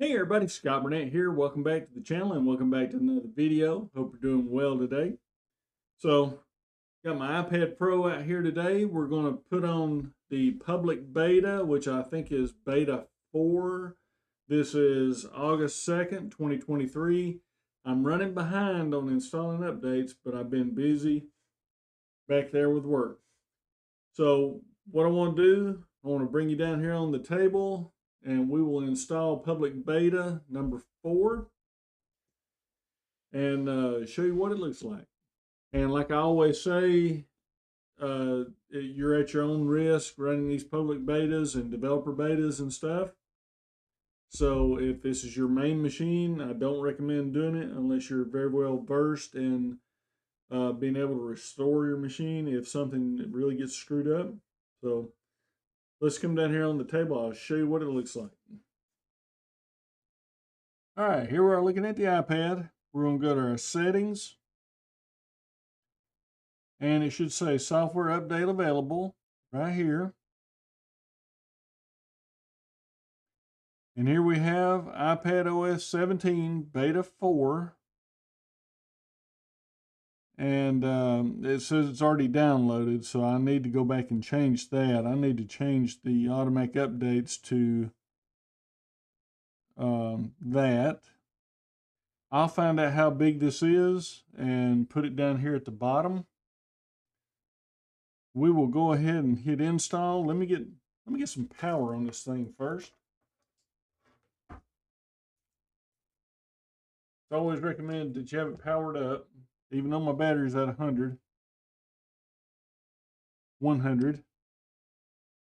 Hey everybody, Scott Burnett here. Welcome back to the channel and welcome back to another video. Hope you're doing well today. So, got my iPad Pro out here today. We're going to put on the public beta, which I think is beta 4. This is August 2nd, 2023. I'm running behind on installing updates, but I've been busy back there with work. So, what I want to do, I want to bring you down here on the table and we will install public beta number 4 and show you what it looks like. And like I always say, you're at your own risk running these public betas and developer betas and stuff. So if this is your main machine, I don't recommend doing it unless you're very well versed in being able to restore your machine if something really gets screwed up. So let's come down here on the table. I'll show you what it looks like. All right, here we are looking at the iPad. We're going to go to our settings. And it should say software update available right here. And here we have IPadOS 17 Beta 4. And it says it's already downloaded, so I need to go back and change that. I need to change the automatic updates to that. I'll find out how big this is and put it down here at the bottom. We will go ahead and hit install. Let me get some power on this thing first. It's always recommended that you have it powered up, even though my battery's at 100.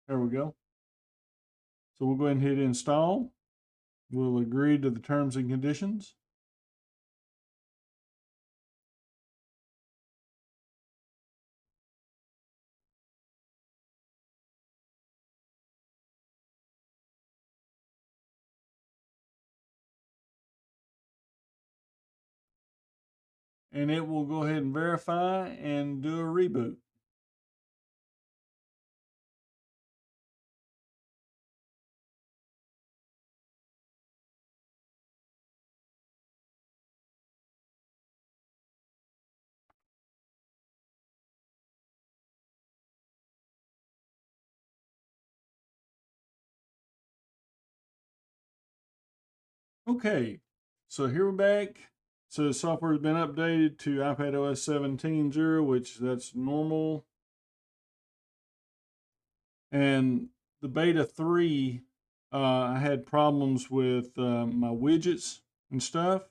There we go. So we'll go ahead and hit install. We'll agree to the terms and conditions. And it will go ahead and verify and do a reboot. Okay, so here we're back. So the software has been updated to IPadOS 17.0, which that's normal. And the beta 3, I had problems with my widgets and stuff.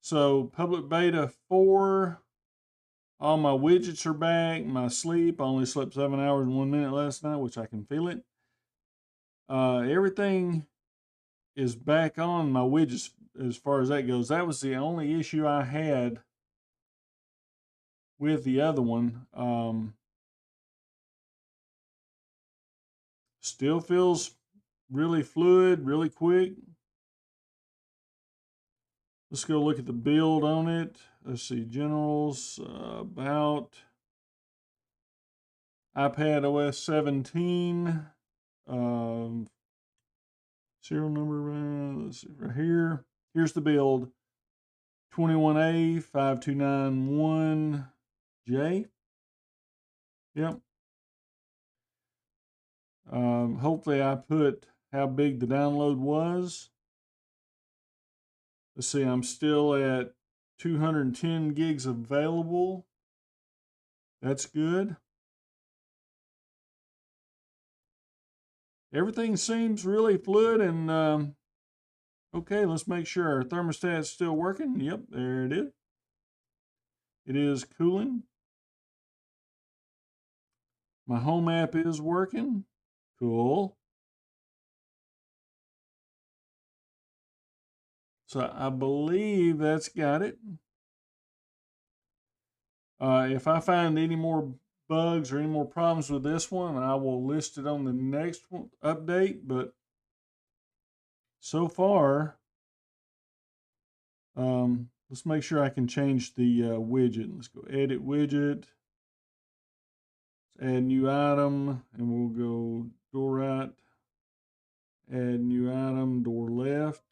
So public beta 4, all my widgets are back. My sleep, I only slept 7 hours and 1 minute last night, which I can feel it. Everything is back on my widgets as far as that goes. That was the only issue I had with the other one. Still feels really fluid, really quick. Let's go look at the build on it. Let's see, generals, about IPadOS 17. Serial number, let's see, right here. Here's the build, 21A5291J. Yep. Hopefully I put how big the download was. Let's see, I'm still at 210 gigs available. That's good. Everything seems really fluid and okay, let's make sure our thermostat's still working. Yep, there it is. It is cooling. My home app is working. Cool. So I believe that's got it. If I find any more bugs or any more problems with this one, I will list it on the next one, update. But so far, let's make sure I can change the widget. Let's go edit widget. Let's add new item, and we'll go door right. Add new item, door left.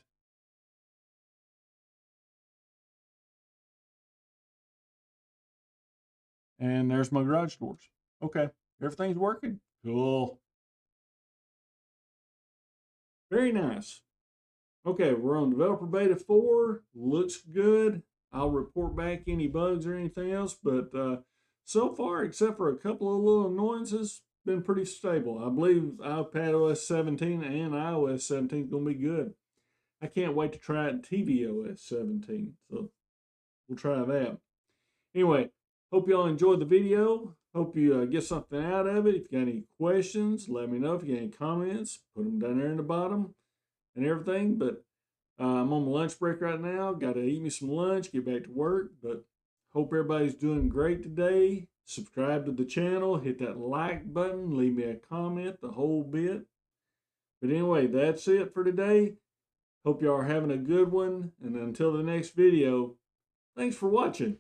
And there's my garage doors. Okay, everything's working. Cool. Very nice. Okay, we're on developer beta 4. Looks good. I'll report back any bugs or anything else, but so far, except for a couple of little annoyances, been pretty stable. I believe IPadOS 17 and iOS 17 is going to be good. I can't wait to try it in tvOS 17, so we'll try that. Anyway, hope y'all enjoyed the video. Hope you get something out of it. If you got any questions, let me know. If you got any comments, put them down there in the bottom and everything. But I'm on my lunch break right now. Got to eat me some lunch, get back to work. But hope everybody's doing great today. Subscribe to the channel, hit that like button, leave me a comment, the whole bit. But anyway, that's it for today. Hope y'all are having a good one. And until the next video, thanks for watching.